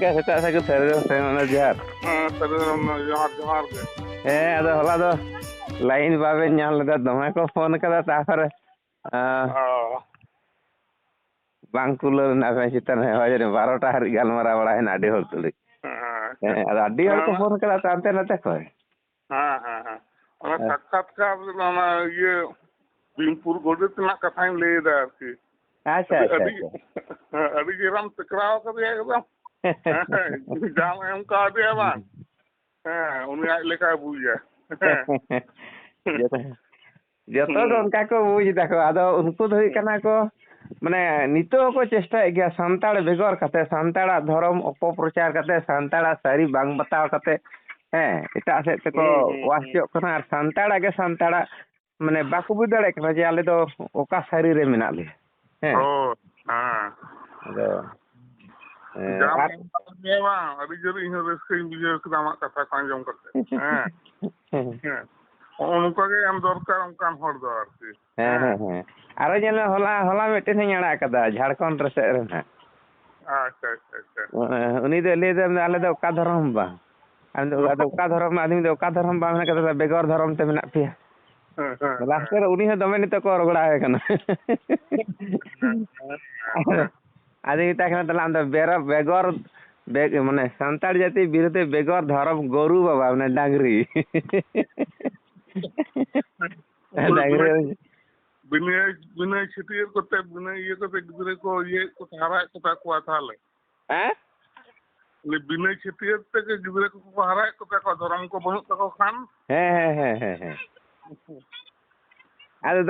ᱜᱚᱝᱠᱮ ᱥᱮᱛᱟᱜ ᱥᱟᱹᱜᱩᱱ ᱥᱟᱹᱜᱩᱱ ᱡᱚᱦᱟᱨ ᱡᱚᱦᱟᱨ ᱜᱮ ᱦᱮᱸ ᱟᱫᱚ ᱦᱚᱞᱟ ᱫᱚ ᱞᱟᱭᱤᱱ ᱵᱟᱵᱮᱱ ᱧᱟᱢ ᱞᱮᱫᱟ ᱫᱚᱢᱮ ᱠᱚ ᱯᱷᱳᱱ ᱠᱟᱫᱟ ᱛᱟᱨᱯᱚᱨᱮ ᱵᱟᱝ ᱠᱩᱞᱟᱹᱣ ᱞᱮᱱᱟ ᱟᱵᱮᱱ ᱪᱮᱛᱟᱱ ᱦᱳᱭ ᱡᱟᱹᱱᱤᱡ 12ᱴᱟ ᱦᱟᱹᱨᱤᱡ ᱜᱟᱞᱢᱟᱨᱟᱣ ᱵᱟᱲᱟᱭᱮᱱᱟ ᱟᱹᱰᱤ ᱦᱚᱲ ᱛᱩᱞᱩᱡ ᱦᱮᱸ ᱟᱫᱚ ᱟᱹᱰᱤ ᱦᱚᱲ ᱠᱚ ᱯᱷᱳᱱ ᱠᱟᱫᱟ ᱦᱟᱱᱛᱮ ᱱᱟᱛᱮ ᱠᱷᱚᱡ ᱚᱱᱟ ᱥᱟᱠᱷᱟᱛᱠᱟᱨ ᱚᱱᱟ ᱤᱭᱟᱹ ᱵᱤᱱᱯᱩᱨ ᱜᱚᱰᱮᱛ ᱨᱮᱱᱟᱜ ᱠᱟᱛᱷᱟᱧ ᱞᱟᱹᱭᱫᱟ ᱟᱨᱠᱤ ᱟᱪᱪᱷᱟ ᱟᱪᱪᱷᱟ ᱟᱹᱰᱤ ᱪᱮᱦᱨᱟᱢ ᱴᱮᱠᱨᱟᱣ ᱠᱟᱫᱮᱭᱟ ᱮᱠᱫᱚᱢ ᱡᱟᱢ ᱮᱢ ᱠᱟᱣᱫᱮᱭᱟ ᱵᱟᱝ ᱦᱮᱸ ᱩᱱᱤ ᱟᱡ ᱞᱮᱠᱟᱭ ᱵᱩᱡᱟ ᱡᱚᱛᱚ ᱫᱚ ᱚᱱᱠᱟ ᱠᱚ ᱵᱩᱡ ᱫᱟᱠᱚ ᱟᱫᱚ ᱩᱱᱠᱩ ᱫᱚ ᱦᱩᱭᱩᱜ ᱠᱟᱱᱟ ᱠᱚ ᱢᱟᱱᱮ ᱱᱤᱛᱚᱜ ᱦᱚᱸᱠᱚ ᱪᱮᱥᱴᱟᱭᱮᱫ ᱜᱮᱭᱟ ᱥᱟᱱᱛᱟᱲ ᱵᱮᱜᱚᱨ ᱠᱟᱛᱮ ᱥᱟᱱᱛᱟᱲᱟᱜ धᱚᱨᱚᱢ ᱚᱯᱚᱯᱨᱚᱪᱟर ᱠᱟᱛᱮ ᱥᱟᱱᱛᱟᱲᱟᱜ ᱥᱟᱹᱨᱤ ᱵᱟᱝ ᱵᱟᱛᱟᱣ ᱠᱟᱛᱮ ᱦᱮᱸ ᱮᱴᱟᱜ ᱥᱮᱫ ᱛᱮᱠᱚ ᱚᱣᱟᱥ ᱦᱚᱪᱚᱜ ᱠᱟᱱᱟ ᱟᱨ ᱥᱟᱱᱛᱟᱲᱟᱜ ᱜᱮ ᱥᱟᱱᱛᱟᱲᱟᱜ ᱢᱟᱱᱮ ᱵᱟᱠᱚ ᱵᱩᱡ ᱫᱟᱲᱮᱭᱟᱜ ᱠᱟᱱᱟ ᱡᱮ ᱟᱞᱮ ᱫᱚᱚᱠᱟ ᱥᱟᱹᱨᱤ ᱨᱮ ᱢᱮᱱᱟᱜ ᱞᱮᱭᱟ ᱦᱮᱸ ᱟᱫᱚ ᱡᱟᱢ ᱮᱢ ᱠᱟᱣᱫᱮᱭᱟ ᱵᱟᱝ ᱟᱹᱰᱤ ᱡᱳᱨ ᱤᱧᱦᱚᱸ ᱨᱟᱹᱥᱠᱟᱹᱧ ᱵᱩᱡᱷᱟᱹᱣ ᱠᱮᱫᱟ ᱟᱢᱟᱜ ᱠᱟᱛᱷᱟ ᱠᱚ ᱟᱸᱡᱚᱢ ᱠᱟᱛᱮ ᱦᱮᱸ ᱚᱱᱠᱟ ᱜᱮ ᱮᱢ ᱫᱚᱨᱠᱟর ᱚᱱᱠᱟᱱ ᱦᱚᱲ ᱫᱚ ᱟᱨᱠᱤ ᱦᱮᱸ ᱟᱨᱚ ᱧᱮᱞ ᱢᱮ ᱦᱚᱞᱟ ᱢᱤᱫᱴᱮᱱ ᱤᱧ ᱟᱲᱟᱜ ᱠᱟᱫᱟ ᱡᱷᱟᱲᱠᱷᱚᱸᱰ ᱥᱮᱫ ᱨᱮ ᱦᱟᱸᱜ ᱟᱪᱪᱷᱟ ᱩᱱᱤ ᱫᱚ ᱞᱟᱹᱭᱫᱟ ᱟᱞᱮ ᱫᱚ ᱚᱠᱟ ᱫᱷᱚᱨᱚᱢ ᱵᱟᱝ ᱟᱫᱚ ᱚᱠᱟ ᱫᱷᱚᱨᱚᱢ ᱟᱹᱞᱤᱧ ᱫᱚ ᱚᱠᱟ ᱫᱷᱚᱨᱚᱢ ᱵᱟᱝ ᱢᱮᱱ ᱠᱟᱛᱮ ᱵᱮᱜᱚᱨ ᱫᱷᱚᱨᱚᱢ ᱛᱮ ᱢᱮᱱᱟᱜ ᱯᱮᱭᱟ ᱞᱟᱥᱴᱮ ᱨᱮ ᱩᱱᱤ ᱦᱚᱸ ᱫᱚᱢᱮ ᱱᱤᱛᱚᱜ ᱠᱚ ᱨᱚᱜᱚᱲᱟᱣᱮ ᱠᱟᱱᱟ ᱟᱫᱚᱧ ᱢᱮᱛᱟᱭ ᱠᱟᱱᱟ ᱛᱟᱦᱞᱮ ᱟᱢ ᱫᱚ ᱵᱮᱜᱚᱨ ᱢᱟᱱे ᱥᱟᱱᱛᱟᱲ ᱡᱟᱹᱛᱤ ᱵᱤᱨᱩᱫᱷে বেগর ধরম গরু বাবা মানে ডাংরি বিনা ছিটিয়ে করতে বিনা ইয়ে করতে গিদ্রে কো ইয়ে কো হারায় কোথা কোয়া তাহলে হ্যাঁ বিনা ছিটিয়ে থেকে গিদ্রে কো হারায় কোথা কো ধরম কো বহুত তাকো খান হ্যাঁ ᱟᱫᱚ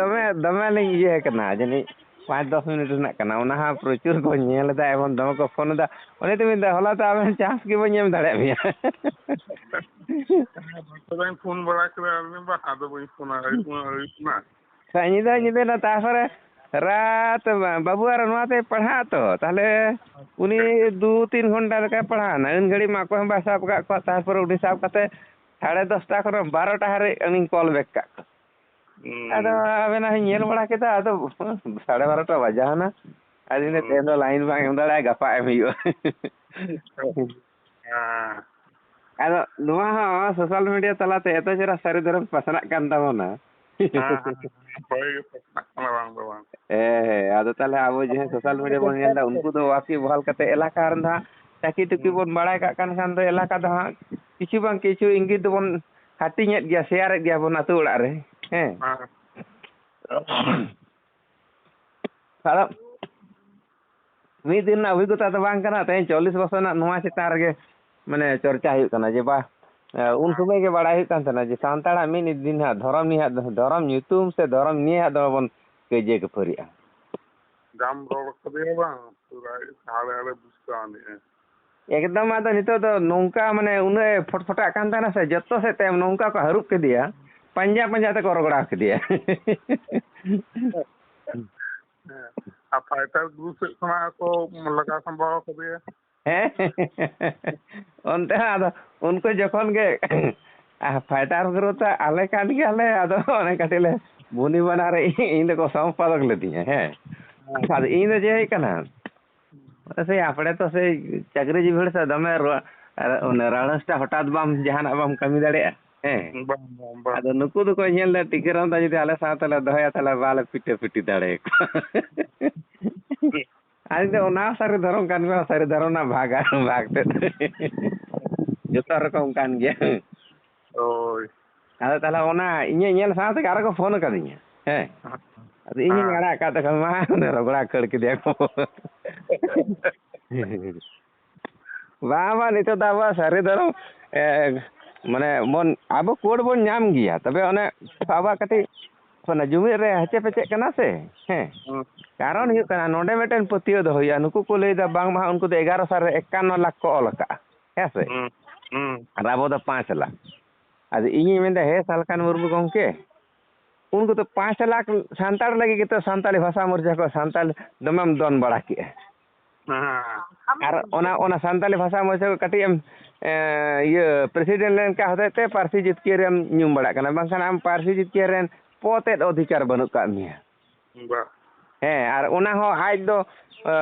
ᱫᱚᱢᱮ ᱞᱤᱧ ᱤᱭᱟᱹ ᱠᱟᱱᱟ ᱡᱟᱹᱱᱤᱡ 5-10 ᱢᱤᱱᱤᱴ ᱨᱮᱱᱟᱜ ᱠᱟᱱᱟ ᱚᱱᱟ ᱦᱚᱸ ᱯᱨᱚᱪᱩᱨ ᱠᱚ ᱧᱮᱞ ᱮᱫᱟ ᱮᱵᱚᱝ ᱫᱚᱢᱮ ᱠᱚ ᱯᱷᱳᱱ ᱮᱫᱟ ᱚᱱᱮ ᱛᱚ ᱢᱮᱱᱫᱟ ᱦᱚᱞᱟ ᱛᱚ ᱟᱵᱮᱱ ᱪᱟᱱᱥ ᱜᱮ ᱵᱟᱹᱧ ᱮᱢ ᱫᱟᱲᱮᱭᱟᱜ ᱢᱮᱭᱟ ᱛᱚᱵᱮᱧ ᱯᱷᱳᱱ ᱵᱟᱲᱟ ᱠᱮᱫᱟ ᱵᱟ ᱟᱫᱚ ᱵᱟᱹᱧ ᱯᱷᱳᱱᱟ ᱧᱤᱫᱟᱹ ᱛᱟᱨᱯᱚᱨᱮ ᱨᱟᱛ ᱵᱟᱹᱵᱩ ᱟᱨ ᱱᱚᱣᱟᱛᱮ ᱯᱟᱲᱦᱟᱜ ᱛᱚ ᱛᱟᱦᱞᱮ ᱩᱱᱤ 2-3 ᱜᱷᱚᱱᱴᱟ ᱞᱮᱠᱟᱭ ᱯᱟᱲᱦᱟᱣᱱᱟ ᱩᱱ ᱜᱷᱟᱹᱲᱤᱡ ᱢᱟ ᱚᱠᱚᱭ ᱦᱚᱸ ᱵᱟᱭ ᱥᱟᱵ ᱠᱟᱜ ᱠᱚᱣᱟ ᱛᱟᱨᱯᱚᱨᱮ ᱩᱱᱤ ᱥᱟᱵ ᱠᱟᱛᱮ 10:30 ᱠᱷᱚᱱ 12টা ᱦᱟᱹᱨᱤᱡ ᱩᱱᱤᱧ ᱠᱚᱞ ᱵᱮᱠ ᱠᱟᱜ ᱠᱚᱣᱟ ᱟᱫᱚ ᱟᱵᱮᱱᱟᱜ ᱦᱚᱸᱧ ᱧᱮᱞ ᱵᱟᱲᱟ ᱠᱮᱫᱟ ᱟᱫᱚ 12:30 ᱵᱟᱡᱟᱣᱱᱟ ᱟᱫᱚᱧ ᱛᱮᱦᱮᱧ ᱫᱚ ᱞᱟᱭᱤᱱ ᱵᱟᱝ ᱮᱢ ᱫᱟᱲᱮᱭᱟᱜᱼᱟ ᱜᱟᱯᱟ ᱮᱢ ᱦᱩᱭᱩᱜᱼᱟ ᱟᱫᱚ ᱱᱚᱣᱟ ᱦᱚᱸ ᱥᱳᱥᱟᱞ ᱢᱤᱰᱤᱭᱟ ᱛᱟᱞᱟᱛᱮ ᱮᱛᱚ ᱪᱮᱦᱨᱟ ᱥᱟᱹᱨᱤ ᱫᱷᱚᱨᱚᱢ ᱯᱟᱥᱱᱟᱜ ᱠᱟᱱ ᱛᱟᱵᱚᱱᱟ ᱦᱮᱸ ᱟᱫᱚ ᱛᱟᱦᱞᱮ ᱟᱵᱚ ᱡᱟᱦᱟᱸ ᱥᱳᱥᱟᱞ ᱢᱤᱰᱤᱭᱟ ᱵᱚᱱ ᱧᱮᱞ ᱮᱫᱟ ᱩᱱᱠᱩ ᱫᱚ ᱣᱟᱠᱤ ᱵᱚᱦᱟᱞ ᱠᱟᱛᱮ ᱮᱞᱟᱠᱟ ᱨᱮᱱ ᱦᱟᱸᱜ ᱪᱟᱹᱠᱤ ᱴᱩᱠᱤ ᱵᱚᱱ ᱵᱟᱲᱟᱭ ᱠᱟᱜ ᱠᱷᱟᱱ ᱫᱚ ᱮᱞᱟᱠᱟ ᱫᱚ ᱦᱟᱸᱜ ᱠᱤᱪᱷᱩ ᱵᱟᱝ ᱠᱤᱪᱷᱩ ᱤᱝᱜᱤᱛ ᱫᱚᱵᱚᱱ ᱦᱟᱹᱴᱤᱧᱮᱫ ᱜᱮᱭᱟ ᱥᱮᱭᱟᱨᱮᱫ ᱜᱮᱭᱟ ᱵᱚᱱ ᱟᱹᱛᱩ ᱚᱲᱟᱜ ᱨᱮ ᱦᱮᱸ ᱟᱫᱚ ᱢᱤᱫ ᱫᱤᱱ ᱨᱮᱱᱟᱜ ᱚᱵᱷᱤᱜᱚᱛᱟ ᱫᱚ ᱵᱟᱝ ᱠᱟᱱᱟ ᱛᱮᱦᱮᱧ 40 ᱵᱚᱪᱷᱚᱨ ᱨᱮᱱᱟᱜ ᱱᱚᱣᱟ ᱪᱮᱛᱟᱱ ᱨᱮᱜᱮ ᱢᱟᱱᱮ ᱪᱚᱨᱪᱟ ᱦᱩᱭᱩᱜ ᱠᱟᱱᱟ ᱡᱮ ᱵᱟ ᱩᱱ ᱥᱚᱢᱚᱭ ᱜᱮ ᱵᱟᱲᱟᱭ ᱦᱩᱭᱩᱜ ᱠᱟᱱ ᱛᱟᱦᱮᱱᱟ ᱡᱮ ᱥᱟᱱᱛᱟᱲᱟᱜ ᱢᱤᱫ ᱫᱤᱱ ᱦᱟᱸᱜ ᱫᱷᱚᱨᱚᱢ ᱧᱩᱛᱩᱢ ᱥᱮ ᱫᱷᱚᱨᱚᱢ ᱱᱤᱭᱮ ᱦᱟᱸᱜ ᱫᱚ ᱵᱚᱱ ᱠᱟᱹᱭᱡᱟᱹ ᱠᱷᱟᱹᱯᱟᱹᱨᱤᱜᱼᱟ ᱡᱟᱢ ᱨᱚᱲ ᱠᱟᱫᱮᱭᱟ ᱵᱟᱝ ᱦᱟᱲᱮ ᱦᱟᱲᱮ ᱵᱩᱡᱷᱟᱹᱣ ᱟᱹᱱᱤᱡ ᱮᱠᱫᱚᱢ ᱟᱫᱚ ᱱᱤᱛᱚᱜ ᱫᱚ ᱱᱚᱝᱠᱟ ᱢᱟᱱᱮ ᱩᱱᱟᱹᱜ ᱯᱷᱚᱴᱯᱷᱚᱴᱟᱜ ᱠᱟᱱ ᱛᱟᱦᱮᱱᱟ ᱥᱮ ᱡᱚᱛᱚ ᱥᱮᱫ ᱛᱮ ᱱᱚᱝᱠᱟ ᱠᱚ ᱦᱟᱹᱨᱩᱵ ᱠᱮᱫᱮᱭᱟ ᱯᱟᱸᱡᱟ ᱛᱮᱠᱚ ᱨᱚᱜᱚᱲᱟᱣ ᱠᱮᱫᱮᱭᱟ ᱟᱨ ᱯᱷᱟᱭᱴᱟᱨ ᱜᱨᱩᱯ ᱥᱮᱫ ᱠᱷᱚᱱᱟᱜ ᱠᱚ ᱞᱟᱜᱟ ᱥᱟᱢᱵᱟᱣ ᱠᱟᱫᱮᱭᱟ ᱦᱮᱸ ᱚᱱᱛᱮ ᱦᱚᱸ ᱟᱫᱚ ᱩᱱᱠᱩ ᱡᱚᱠᱷᱚᱱ ᱜᱮ ᱯᱷᱟᱭᱴᱟᱨ ᱜᱨᱩᱯ ᱟᱞᱮ ᱠᱟᱱ ᱜᱮᱭᱟᱞᱮ ᱟᱫᱚ ᱚᱱᱮ ᱠᱟᱹᱴᱤᱡ ᱞᱮ ᱵᱩᱱᱤ ᱵᱟᱱᱟᱨ ᱤᱧ ᱫᱚᱠᱚ ᱥᱚᱢᱯᱟᱫᱚᱠ ᱞᱤᱫᱤᱧᱟ ᱦᱮᱸ ᱟᱫᱚ ᱤᱧ ᱫᱚ ᱪᱮᱫ ᱦᱩᱭᱩᱜ ᱠᱟᱱᱟ ᱥᱮ ᱟᱯᱲᱮ ᱛᱚ ᱥᱮ ᱪᱟᱹᱠᱨᱤ ᱡᱤᱵᱤ ᱦᱚᱲ ᱥᱮ ᱫᱚᱢᱮ ᱨᱟᱲᱟᱥᱴᱟ ᱦᱚᱴᱟᱛ ᱵᱟᱢ ᱡᱟᱦᱟᱱᱟᱜ ᱵᱟᱢ ᱠᱟᱹᱢᱤ ᱫᱟᱲᱮᱭᱟᱜᱼᱟ ᱦᱮᱸ ᱟᱫᱚ ᱱᱩᱠᱩ ᱫᱚᱠᱚ ᱧᱮᱞ ᱮᱫᱟ ᱴᱤᱠᱟᱹᱨᱟᱢ ᱫᱟ ᱡᱩᱫᱤ ᱟᱞᱮ ᱥᱟᱶᱛᱮᱞᱮ ᱫᱚᱦᱚᱭᱟ ᱛᱟᱦᱞᱮ ᱵᱟᱞᱮ ᱯᱤᱴᱤ ᱫᱟᱲᱮᱭᱟᱠᱚᱣᱟ ᱟᱫᱚ ᱚᱱᱟ ᱥᱟᱹᱨᱤ ᱫᱷᱚᱨᱚᱢ ᱠᱟᱱ ᱜᱮᱭᱟ ᱥᱟᱹᱨᱤ ᱫᱷᱚᱨᱚᱢ ᱨᱮᱱᱟᱜ ᱵᱷᱟᱜᱽ ᱛᱮᱫ ᱡᱚᱛᱚ ᱨᱚᱠᱚᱢ ᱠᱟᱱ ᱜᱮᱭᱟ ᱦᱳᱭ ᱟᱫᱚ ᱛᱟᱦᱞᱮ ᱚᱱᱟ ᱤᱧᱟᱹᱜ ᱧᱮᱞ ᱥᱟᱶ ᱛᱮᱜᱮ ᱟᱨᱚ ᱠᱚ ᱯᱷᱳᱱ ᱠᱟᱫᱤᱧᱟ ᱦᱮᱸ ᱟᱫᱚ ᱤᱧᱤᱧ ᱟᱲᱟᱜ ᱠᱟᱫ ᱛᱚᱠᱷᱚᱱ ᱢᱟ ᱨᱚᱜᱚᱲᱟ ᱠᱷᱟᱹᱲ ᱠᱮᱫᱮᱭᱟ ᱠᱚ ᱵᱟᱝ ᱱᱤᱛᱚᱜ ᱫᱚ ᱟᱵᱚᱣᱟᱜ ᱥᱟᱹᱨᱤ ᱫᱷᱚᱨᱚᱢ ᱢᱟᱱᱮ ᱟᱵᱚ ᱠᱳᱰ ᱵᱚᱱ ᱧᱟᱢ ᱜᱮᱭᱟ ᱛᱚᱵᱮ ᱚᱱᱮ ᱟᱵᱚᱣᱟᱜ ᱠᱟᱹᱴᱤᱡ ᱡᱩᱢᱤᱫ ᱨᱮ ᱦᱮᱪᱮ ᱯᱮᱪᱮᱜ ᱠᱟᱱᱟ ᱥᱮ ᱦᱮᱸ ᱠᱟᱨᱚᱱ ᱦᱩᱭᱩᱜ ᱠᱟᱱᱟ ᱱᱚᱰᱮ ᱢᱤᱫᱴᱮᱱ ᱯᱟᱹᱛᱭᱟᱹᱣ ᱫᱚ ᱦᱩᱭᱩᱜᱼᱟ ᱱᱩᱠᱩ ᱠᱚ ᱞᱟᱹᱭᱫᱟ ᱵᱟᱝᱢᱟ ᱩᱱᱠᱩ ᱫᱚ 11 ᱥᱟᱞ ᱨᱮ 51 ᱞᱟᱠᱷ ᱠᱚ ᱚᱞ ᱟᱠᱟᱜᱼᱟ ᱦᱮᱸ ᱥᱮ ᱟᱨ ᱟᱵᱚ ᱫᱚ 5 ᱞᱟᱠᱷ ᱟᱫᱚ ᱤᱧᱤᱧ ᱢᱮᱱᱫᱟ ᱦᱮᱸ ᱥᱟᱞᱠᱷᱟᱱ ᱢᱩᱨᱢᱩ ᱜᱚᱢᱠᱮ ᱩᱱᱠᱩ ᱫᱚ 5 ᱞᱟᱠᱷ ᱥᱟᱱᱛᱟᱲ ᱞᱟᱹᱜᱤᱫ ᱜᱮᱛᱚ ᱥᱟᱱᱛᱟᱲᱤ ᱵᱷᱟষᱟ ᱢᱚᱨᱪᱟ ᱠᱚ ᱥᱟᱱᱛᱟᱲ ᱫᱚᱢᱮᱢ ᱫᱚᱱ ᱵᱟᱲᱟ ᱠᱮᱜᱼᱟ ᱟᱨ ᱚᱱᱟ ᱥᱟᱱᱛᱟᱲᱤ ᱵᱷᱟষᱟ ᱢᱚᱨᱪᱟ ᱠᱚ ᱠᱟᱹᱴᱤᱡ ᱮᱢ ᱯᱨᱮᱥᱤᱰᱮᱱᱴ ᱞᱮᱱᱠᱷᱟᱱ ᱦᱚᱛᱮᱡ ᱛᱮ ᱯᱟᱹᱨᱥᱤ ᱡᱤᱛᱠᱟᱹᱨ ᱨᱮᱢ ᱧᱩᱢ ᱵᱟᱲᱟᱜ ᱠᱟᱱᱟ ᱵᱟᱝᱠᱷᱟᱱ ᱟᱢ ᱯᱟᱹᱨᱥᱤ ᱡᱤᱛᱠᱟᱹᱨ ᱨᱮᱱ ᱯᱚᱛᱮᱫ ᱚᱫᱷᱤᱠᱟᱨ ᱵᱟᱹᱱᱩᱜ ᱠᱟᱜ ᱢᱮᱭᱟ ᱦᱮᱸ ᱟᱨ ᱚᱱᱟ ᱦᱚᱸ ᱟᱡ ᱫᱚ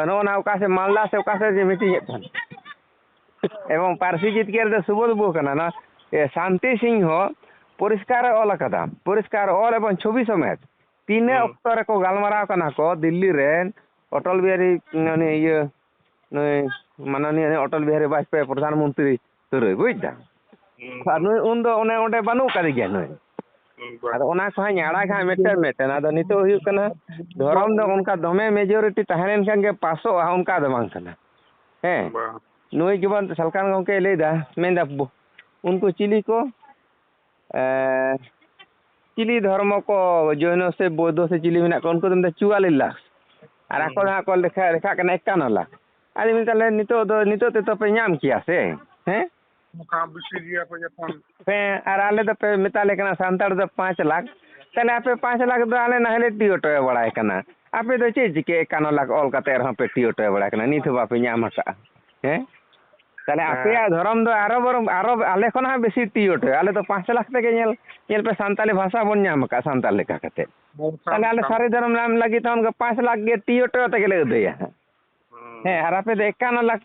ᱱᱚᱜᱼᱚ ᱱᱟ ᱚᱠᱟ ᱥᱮᱫ ᱢᱟᱞᱫᱟ ᱥᱮ ᱚᱠᱟ ᱥᱮᱫ ᱢᱤᱴᱤᱝ ᱮᱫ ᱛᱟᱦᱮᱱ এবং পার্সি জিতকের ᱫᱚ সুবোধ বউ কানা না শান্তি সিংহ পরিষ্কার ᱚᱞ ᱟᱠᱟᱫᱟ পরিষ্কার ᱚᱞ এবং ছবি সমেত তিনে অক্ত রেকᱚ গালমারাᱣ ᱠᱟᱱᱟ ᱠᱚ দিল্লি ᱨᱮᱱ অটল বিহারী মাননীয় অটল বিহারী বাজপেয়ী প্রধানমন্ত্রী তুরুᱭ বুঝদা আর নুই উন ᱫᱚ ᱚᱱᱮ ᱚᱸᱰᱮ ᱵᱟᱹᱱᱩᱜ ᱠᱟᱫᱮ ᱜᱮᱭᱟ ᱱᱩᱭ ᱟᱫᱚ ᱚᱱᱟ ᱠᱚ ᱦᱟᱸᱜ ᱟᱲᱟᱜᱟ ᱢᱤᱫᱴᱮᱱ ᱟᱫᱚ ᱱᱤᱛᱚᱜ ᱦᱩᱭᱩᱜ ᱠᱟᱱᱟ ᱫᱷᱚᱨᱚᱢ ᱫᱚ ᱚᱱᱠᱟ ᱫᱚᱢᱮ ᱢᱮᱡᱚᱨᱤᱴᱤ ᱛᱟᱦᱮᱸ ᱞᱮᱱᱠᱷᱟᱱ ᱜᱮ ᱯᱟᱥᱚᱜᱼᱟ ᱚᱱᱠᱟ ᱫᱚ ᱵᱟᱝ ᱠᱟᱱᱟ ᱦᱮᱸ ᱱᱩᱭ ᱡᱮᱢᱚᱱ ᱥᱟᱞᱠᱷᱟᱱ ᱜᱚᱢᱠᱮ ᱞᱟᱹᱭᱫᱟ ᱢᱮᱱᱫᱟ उनको चिली को चिली धर्म को जैन से बौद्ध से चिली में उनको 44 लाख और आको हाँ को लेखा 51 लाख अरे मिलता नितो तो पे नाम किया से हैं और आले तो पे मिताले कना सांतार दो 5 लाख तले आपे 5 लाख दो आले ना हेले टियोटो बड़ाय कना आपे तो चीज के 51 लाख ऑल कते रहा पे टियोटो बड़ाय कना नितो बापे नाम हका हैं তাহলে আপেয়া ধরম দো আরো আলে খন হা বেশি টিওট আলে তো 5 লাখ থেকে নেল पे सानताली भाषा बन नाम का सानताल लेखा कते তাহলে আলে सारे धर्म नाम लगी तन 5 लाख गे टियोट तक ले दया हे और आपे 51 लाख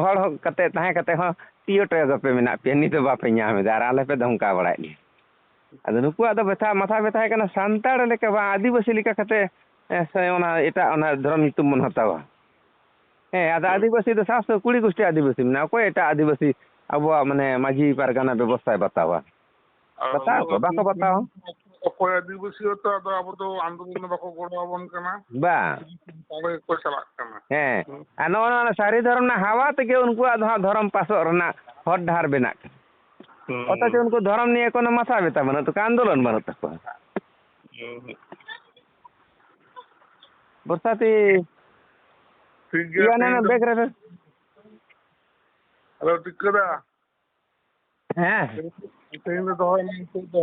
हड़ कते ताहे कते हो टियोट गपे मेना पे नि तो बापे नाम दे और आले पे धमका बड़ाय ली अदो नुकुआ दो बेथा माथा बेथा कना सानताल लेका बा आदिवासी लेका कते ओना एटा ओना धर्म नितुम मन हतावा ᱦᱮᱸ ᱟᱫᱚ ᱟᱹᱫᱤᱵᱟᱹᱥᱤ ᱫᱚ 720 ᱜᱳᱥᱴᱤ ᱟᱹᱫᱤᱵᱟᱹᱥᱤ ᱢᱮᱱᱟᱜᱼᱟ ᱚᱠᱚᱭ ᱮᱴᱟᱜ ᱟᱹᱫᱤᱵᱟᱹᱥᱤ ᱟᱵᱚᱣᱟᱜ ᱢᱟᱱᱮ ᱢᱟᱹᱡᱷᱤ ᱯᱟᱨᱜᱟᱱᱟ ᱵᱮᱵᱚᱥᱛᱷᱟᱭ ᱵᱟᱛᱟᱣᱟ ᱵᱟᱛᱟᱣ ᱠᱚ ᱵᱟᱠᱚ ᱵᱟᱛᱟᱣᱟ ᱚᱠᱚᱭ ᱟᱹᱫᱤᱵᱟᱹᱥᱤ ᱦᱚᱸᱛᱚ ᱟᱫᱚ ᱟᱵᱚ ᱫᱚ ᱟᱱᱫᱳᱞᱚᱱ ᱵᱟᱠᱚ ᱜᱚᱲᱚ ᱟᱵᱚᱱ ᱠᱟᱱᱟ ᱵᱟ ᱛᱟᱦᱞᱮ ᱠᱚ ᱪᱟᱞᱟᱜ ᱠᱟᱱᱟ ᱦᱮᱸ ᱟᱨ ᱱᱚᱣᱟ ᱥᱟᱹᱨᱤ ᱫᱷᱚᱨᱚᱢ ᱨᱮᱱᱟᱜ ᱦᱟᱣᱟ ᱛᱮᱜᱮ ᱩᱱᱠᱩᱣᱟᱜ ᱫᱚ ᱦᱟᱸᱜ ᱫᱷᱚᱨᱚᱢ ᱯᱟᱥᱚᱜ ᱨᱮᱱᱟᱜ ᱦᱚᱨ ᱰᱟᱦᱟᱨ ᱵᱮᱱᱟᱜ ᱠᱟᱱᱟ অথচ उनको धर्म নিয়ে কোনো মাথা ব্যথা বানুক তো আন্দোলন বানুক তাকো বর্ষাতে ঠিক গিয়া না বেগ রে হ্যালো টিকরা হ্যাঁ তেইন তো হয় না তো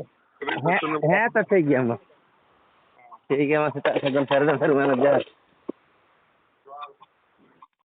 হ্যাঁ তো ঠিক গিয়া ঠিক গিয়া সেটা সাজান সারদান